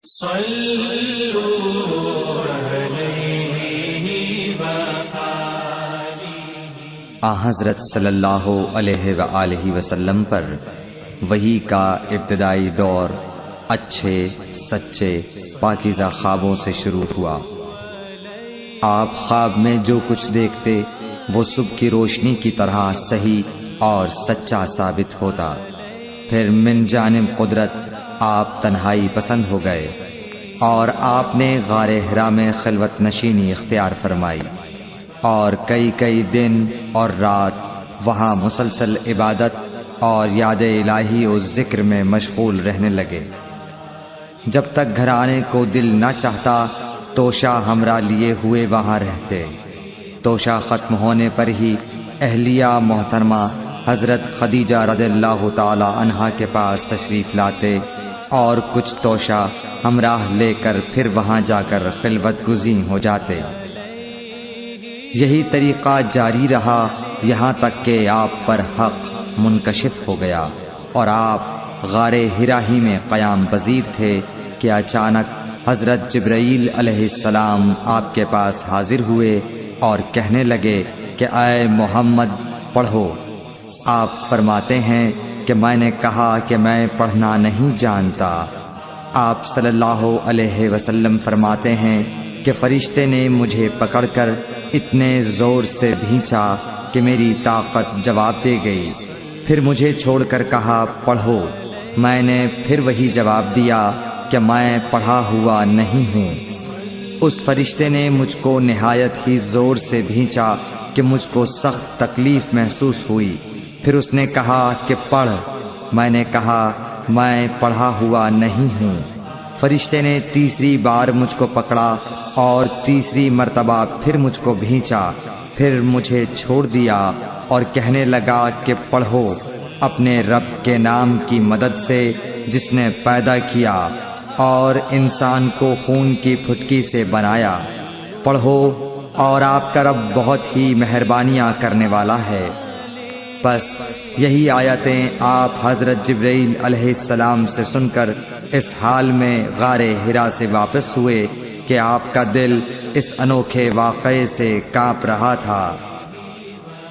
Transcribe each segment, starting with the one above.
حضرت صلی اللہ علیہ وآلہ وسلم پر وحی کا ابتدائی دور اچھے سچے پاکیزہ خوابوں سے شروع ہوا۔ آپ خواب میں جو کچھ دیکھتے وہ صبح کی روشنی کی طرح صحیح اور سچا ثابت ہوتا۔ پھر من جانب قدرت آپ تنہائی پسند ہو گئے اور آپ نے غار حرا میں خلوت نشینی اختیار فرمائی اور کئی دن اور رات وہاں مسلسل عبادت اور یاد الہی و ذکر میں مشغول رہنے لگے۔ جب تک گھر آنے کو دل نہ چاہتا توشہ ہمراہ لیے ہوئے وہاں رہتے۔ توشہ ختم ہونے پر ہی اہلیہ محترمہ حضرت خدیجہ رضی اللہ تعالی عنہا کے پاس تشریف لاتے اور کچھ توشہ ہمراہ لے کر پھر وہاں جا کر خلوت گزین ہو جاتے۔ یہی طریقہ جاری رہا یہاں تک کہ آپ پر حق منکشف ہو گیا اور آپ غار حرا ہی میں قیام پذیر تھے کہ اچانک حضرت جبرائیل علیہ السلام آپ کے پاس حاضر ہوئے اور کہنے لگے کہ اے محمد پڑھو۔ آپ فرماتے ہیں کہ میں نے کہا کہ میں پڑھنا نہیں جانتا۔ آپ صلی اللہ علیہ وسلم فرماتے ہیں کہ فرشتے نے مجھے پکڑ کر اتنے زور سے بھینچا کہ میری طاقت جواب دے گئی۔ پھر مجھے چھوڑ کر کہا پڑھو۔ میں نے پھر وہی جواب دیا کہ میں پڑھا ہوا نہیں ہوں۔ اس فرشتے نے مجھ کو نہایت ہی زور سے بھینچا کہ مجھ کو سخت تکلیف محسوس ہوئی۔ پھر اس نے کہا کہ پڑھ۔ میں نے کہا میں پڑھا ہوا نہیں ہوں۔ فرشتے نے تیسری بار مجھ کو پکڑا اور تیسری مرتبہ پھر مجھ کو بھینچا۔ پھر مجھے چھوڑ دیا اور کہنے لگا کہ پڑھو اپنے رب کے نام کی مدد سے جس نے پیدا کیا اور انسان کو خون کی پھٹکی سے بنایا۔ پڑھو اور آپ کا رب بہت ہی مہربانیاں کرنے والا ہے۔ بس یہی آیتیں آپ حضرت جبرائیل علیہ السلام سے سن کر اس حال میں غار حرا سے واپس ہوئے کہ آپ کا دل اس انوکھے واقعے سے کانپ رہا تھا۔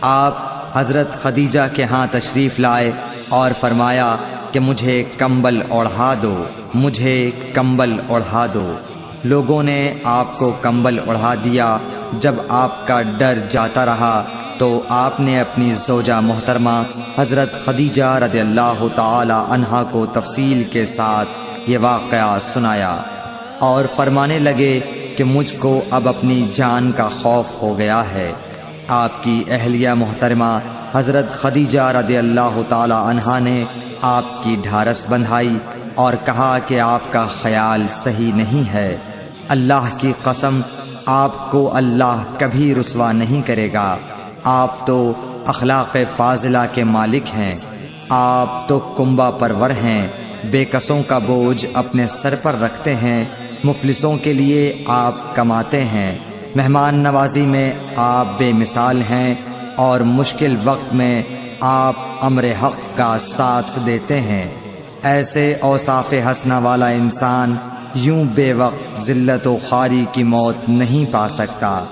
آپ حضرت خدیجہ کے ہاں تشریف لائے اور فرمایا کہ مجھے کمبل اوڑھا دو، مجھے کمبل اوڑھا دو۔ لوگوں نے آپ کو کمبل اوڑھا دیا۔ جب آپ کا ڈر جاتا رہا تو آپ نے اپنی زوجہ محترمہ حضرت خدیجہ رضی اللہ تعالی عنہا کو تفصیل کے ساتھ یہ واقعہ سنایا اور فرمانے لگے کہ مجھ کو اب اپنی جان کا خوف ہو گیا ہے۔ آپ کی اہلیہ محترمہ حضرت خدیجہ رضی اللہ تعالی عنہا نے آپ کی ڈھارس بندھائی اور کہا کہ آپ کا خیال صحیح نہیں ہے۔ اللہ کی قسم آپ کو اللہ کبھی رسوا نہیں کرے گا۔ آپ تو اخلاق فاضلہ کے مالک ہیں، آپ تو کنبہ پرور ہیں، بے کسوں کا بوجھ اپنے سر پر رکھتے ہیں، مفلسوں کے لیے آپ کماتے ہیں، مہمان نوازی میں آپ بے مثال ہیں اور مشکل وقت میں آپ امر حق کا ساتھ دیتے ہیں۔ ایسے اوصاف حسنہ والا انسان یوں بے وقت ذلت و خواری کی موت نہیں پا سکتا۔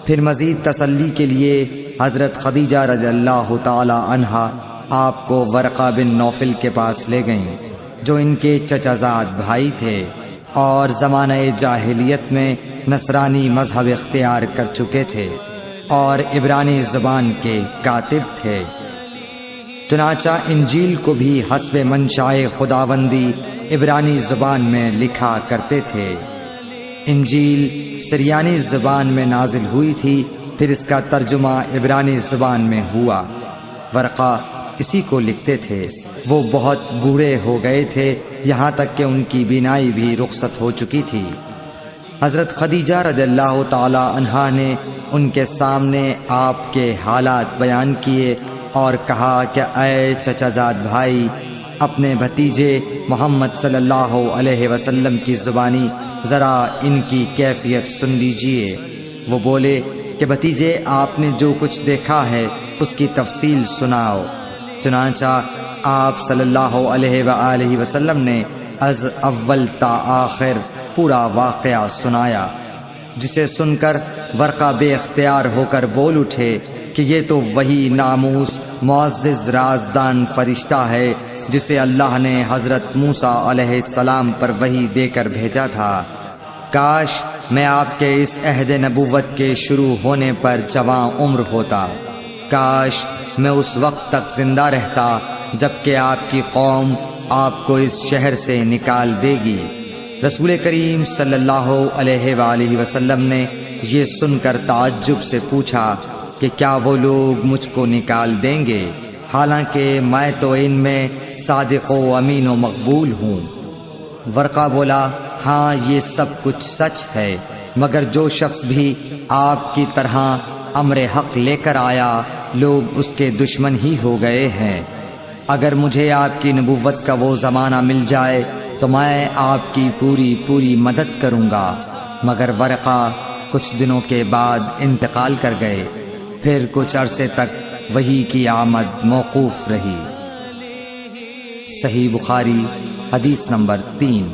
پھر مزید تسلی کے لیے حضرت خدیجہ رضی اللہ تعالی عنہا آپ کو ورقہ بن نوفل کے پاس لے گئیں جو ان کے چچا زاد بھائی تھے اور زمانہ جاہلیت میں نصرانی مذہب اختیار کر چکے تھے اور عبرانی زبان کے کاتب تھے۔ چنانچہ انجیل کو بھی حسب منشائے خداوندی عبرانی زبان میں لکھا کرتے تھے۔ انجیل سریانی زبان میں نازل ہوئی تھی، پھر اس کا ترجمہ عبرانی زبان میں ہوا۔ ورقہ اسی کو لکھتے تھے۔ وہ بہت بوڑھے ہو گئے تھے، یہاں تک کہ ان کی بینائی بھی رخصت ہو چکی تھی۔ حضرت خدیجہ رضی اللہ تعالی عنہا نے ان کے سامنے آپ کے حالات بیان کیے اور کہا کہ اے چچا زاد بھائی، اپنے بھتیجے محمد صلی اللہ علیہ وسلم کی زبانی ذرا ان کی کیفیت سن لیجئے۔ وہ بولے کہ بھتیجے آپ نے جو کچھ دیکھا ہے اس کی تفصیل سناؤ۔ چنانچہ آپ صلی اللہ علیہ وآلہ وسلم نے از اول تا آخر پورا واقعہ سنایا، جسے سن کر ورقہ بے اختیار ہو کر بول اٹھے کہ یہ تو وہی ناموس معزز رازدان فرشتہ ہے جسے اللہ نے حضرت موسیٰ علیہ السلام پر وحی دے کر بھیجا تھا۔ کاش میں آپ کے اس عہد نبوت کے شروع ہونے پر جواں عمر ہوتا، کاش میں اس وقت تک زندہ رہتا جبکہ آپ کی قوم آپ کو اس شہر سے نکال دے گی۔ رسول کریم صلی اللہ علیہ وآلہ وسلم نے یہ سن کر تعجب سے پوچھا کہ کیا وہ لوگ مجھ کو نکال دیں گے، حالانکہ میں تو ان میں صادق و امین و مقبول ہوں۔ ورقہ بولا، ہاں یہ سب کچھ سچ ہے، مگر جو شخص بھی آپ کی طرح امر حق لے کر آیا لوگ اس کے دشمن ہی ہو گئے ہیں۔ اگر مجھے آپ کی نبوت کا وہ زمانہ مل جائے تو میں آپ کی پوری مدد کروں گا، مگر ورقہ کچھ دنوں کے بعد انتقال کر گئے، پھر کچھ عرصے تک وحی کی آمد موقوف رہی۔ صحیح بخاری حدیث نمبر 3۔